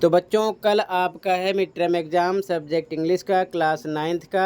तो बच्चों कल आपका है mid term exam subject English का क्लास 9th का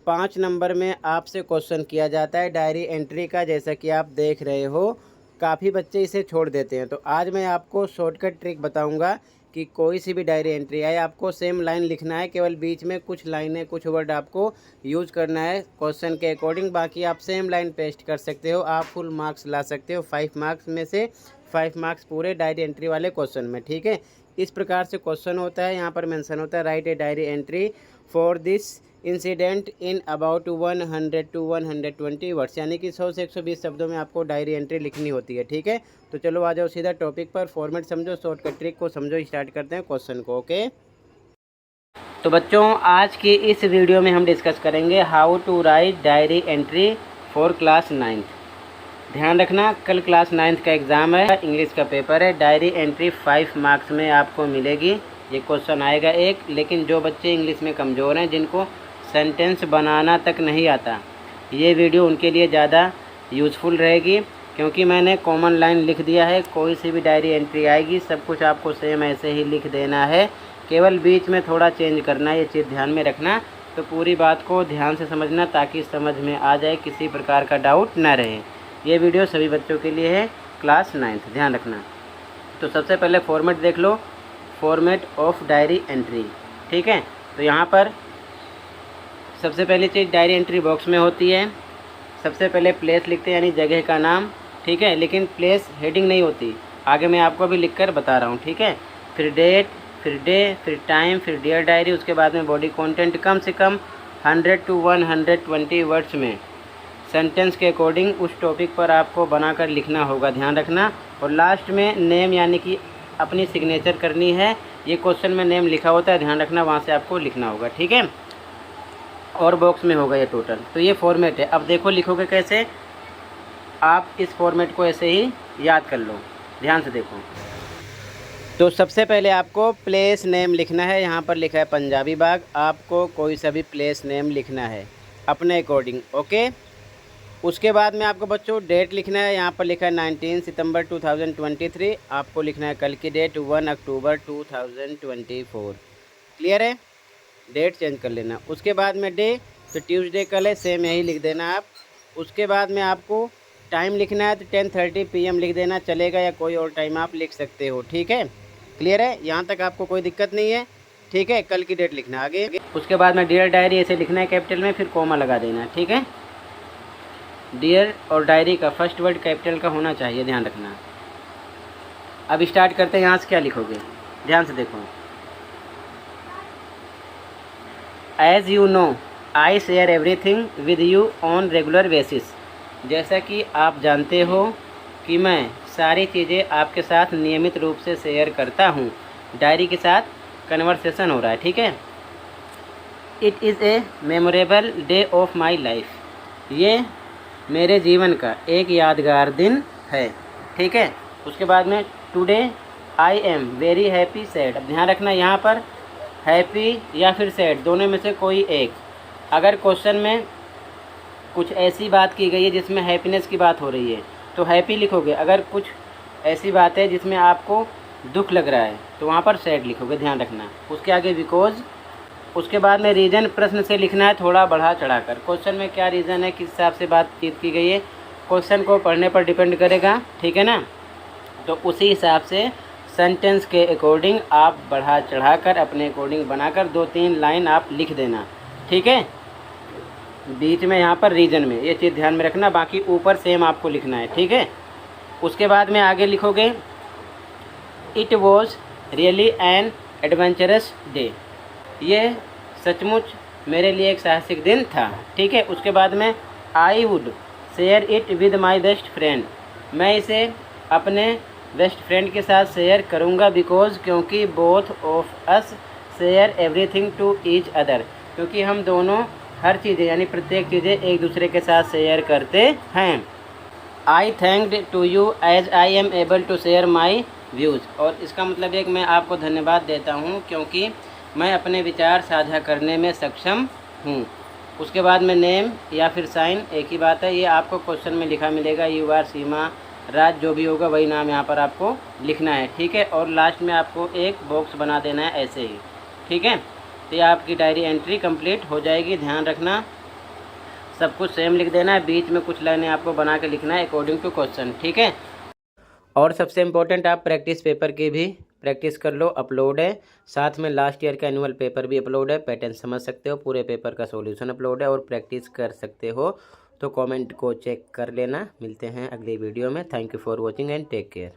5 नंबर में आपसे क्वेश्चन किया जाता है डायरी एंट्री का। जैसा कि आप देख रहे हो काफ़ी बच्चे इसे छोड़ देते हैं। तो आज मैं आपको शॉर्टकट ट्रिक बताऊंगा कि कोई सी भी डायरी एंट्री आए आपको सेम लाइन लिखना है, केवल बीच में कुछ लाइनें कुछ वर्ड आपको यूज करना है क्वेश्चन के अकॉर्डिंग। बाकी आप सेम लाइन पेस्ट कर सकते हो, आप फुल मार्क्स ला सकते हो। 5 मार्क्स में से 5 मार्क्स पूरे डायरी एंट्री वाले क्वेश्चन में, ठीक है। इस प्रकार से क्वेश्चन होता है, यहाँ पर मेंशन होता है right a diary entry for this incident in about 100 to 120 words, यानी कि 100 से 120 शब्दों में आपको डायरी एंट्री लिखनी होती है, ठीक है। तो चलो आ जाओ सीधा टॉपिक पर, फॉर्मेट समझो, शॉर्टकट ट्रिक को समझो, स्टार्ट करते हैं क्वेश्चन को। ओके, तो बच्चों आज की इस वीडियो में हम डिस्कस करेंगे how to write diary entry for class 9th। ध्यान रखना कल क्लास 9th का एग्ज़ाम है, इंग्लिश का पेपर है। डायरी एंट्री 5 मार्क्स में आपको मिलेगी, ये क्वेश्चन आएगा एक। लेकिन जो बच्चे इंग्लिश में कमज़ोर हैं, जिनको सेंटेंस बनाना तक नहीं आता, ये वीडियो उनके लिए ज़्यादा यूज़फुल रहेगी, क्योंकि मैंने कॉमन लाइन लिख दिया है। कोई सी भी डायरी एंट्री आएगी सब कुछ आपको सेम ऐसे ही लिख देना है, केवल बीच में थोड़ा चेंज करना है, ये चीज़ ध्यान में रखना। तो पूरी बात को ध्यान से समझना ताकि समझ में आ जाए, किसी प्रकार का डाउट ना रहे। ये वीडियो सभी बच्चों के लिए है क्लास 9th, ध्यान रखना। तो सबसे पहले फॉर्मेट देख लो, फॉर्मेट ऑफ डायरी एंट्री, ठीक है। तो यहाँ पर सबसे पहली चीज़ डायरी एंट्री बॉक्स में होती है। सबसे पहले प्लेस लिखते हैं, यानी जगह का नाम, ठीक है। लेकिन प्लेस हेडिंग नहीं होती, आगे मैं आपको अभी लिख कर बता रहा हूँ, ठीक है। फिर डेट, फिर डे, फिर टाइम, फिर डियर डायरी। उसके बाद में बॉडी कंटेंट कम से कम 100 to 120 वर्ड्स में सेंटेंस के अकॉर्डिंग उस टॉपिक पर आपको बनाकर लिखना होगा, ध्यान रखना। और लास्ट में नेम, यानी कि अपनी सिग्नेचर करनी है। ये क्वेश्चन में नेम लिखा होता है, ध्यान रखना, वहाँ से आपको लिखना होगा, ठीक है। और बॉक्स में होगा ये टोटल। तो ये फॉर्मेट है। अब देखो लिखोगे कैसे, आप इस फॉर्मेट को ऐसे ही याद कर लो, ध्यान से देखो। तो सबसे पहले आपको प्लेस नेम लिखना है। यहाँ पर लिखा है पंजाबी बाग, आपको कोई सा भी प्लेस नेम लिखना है अपने अकॉर्डिंग, ओके। उसके बाद में आपको बच्चों डेट लिखना है। यहाँ पर लिखा है 19 सितंबर 2023, आपको लिखना है कल की डेट 1 अक्टूबर 2024, क्लियर है। डेट चेंज कर लेना। उसके बाद में डे, तो ट्यूसडे कल है, सेम यही लिख देना आप। उसके बाद में आपको टाइम लिखना है, तो 10:30 PM लिख देना, चलेगा, या कोई और टाइम आप लिख सकते हो, ठीक है। क्लियर है, यहाँ तक आपको कोई दिक्कत नहीं है, ठीक है। कल की डेट लिखना आगे। उसके बाद में डियर डायरी ऐसे लिखना है कैपिटल में, फिर कॉमा लगा देना, ठीक है। डियर और डायरी का फर्स्ट वर्ड कैपिटल का होना चाहिए, ध्यान रखना। अब स्टार्ट करते हैं, यहाँ से क्या लिखोगे, ध्यान से देखो। As you know I share everything with you on regular basis, जैसा कि आप जानते हो कि मैं सारी चीज़ें आपके साथ नियमित रूप से शेयर करता हूँ। डायरी के साथ कन्वर्सेशन हो रहा है, ठीक है। It is a memorable day of my life, ये मेरे जीवन का एक यादगार दिन है, ठीक है। उसके बाद में today I am very happy sad. अब ध्यान रखना यहाँ पर हैप्पी या फिर सैड, दोनों में से कोई एक। अगर क्वेश्चन में कुछ ऐसी बात की गई है जिसमें हैप्पीनेस की बात हो रही है तो हैप्पी लिखोगे। अगर कुछ ऐसी बात है जिसमें आपको दुख लग रहा है तो वहाँ पर सैड लिखोगे, ध्यान रखना। उसके आगे बिकॉज। उसके बाद में रीज़न प्रश्न से लिखना है, थोड़ा बढ़ा चढ़ाकर। क्वेश्चन में क्या रीज़न है, किस हिसाब से बातचीत की गई है, क्वेश्चन को पढ़ने पर डिपेंड करेगा, ठीक है ना। तो उसी हिसाब से सेंटेंस के अकॉर्डिंग आप बढ़ा चढ़ाकर अपने अकॉर्डिंग बनाकर 2-3 लाइन आप लिख देना, ठीक है। बीच में यहाँ पर रीज़न में, ये चीज़ ध्यान में रखना। बाकी ऊपर सेम आपको लिखना है, ठीक है। उसके बाद में आगे लिखोगे it was really an adventurous day, ये सचमुच मेरे लिए एक साहसिक दिन था, ठीक है। उसके बाद में I would share it with my best friend, मैं इसे अपने बेस्ट फ्रेंड के साथ शेयर करूँगा। बिकॉज, क्योंकि both of us share everything to each other, क्योंकि हम दोनों हर चीज़ें यानी प्रत्येक चीज़ें एक दूसरे के साथ शेयर करते हैं। I thanked to you as I am able to share my views, और इसका मतलब है कि मैं आपको धन्यवाद देता हूँ क्योंकि मैं अपने विचार साझा करने में सक्षम हूँ। उसके बाद में नेम या फिर साइन एक ही बात है, ये आपको क्वेश्चन में लिखा मिलेगा। यू आर सीमा राज जो भी होगा वही नाम यहाँ पर आपको लिखना है, ठीक है। और लास्ट में आपको एक बॉक्स बना देना है ऐसे ही, ठीक है। तो ये आपकी डायरी एंट्री कंप्लीट हो जाएगी। ध्यान रखना सब कुछ सेम लिख देना है, बीच में कुछ लाइनें आपको बना के लिखना है अकॉर्डिंग टू क्वेश्चन, ठीक है। और सबसे इम्पोर्टेंट आप प्रैक्टिस पेपर की भी प्रैक्टिस कर लो, अपलोड है। साथ में लास्ट ईयर का एनुअल पेपर भी अपलोड है, पैटर्न समझ सकते हो, पूरे पेपर का सॉल्यूशन अपलोड है और प्रैक्टिस कर सकते हो। तो कमेंट को चेक कर लेना। मिलते हैं अगली वीडियो में। Thank you for watching and take care.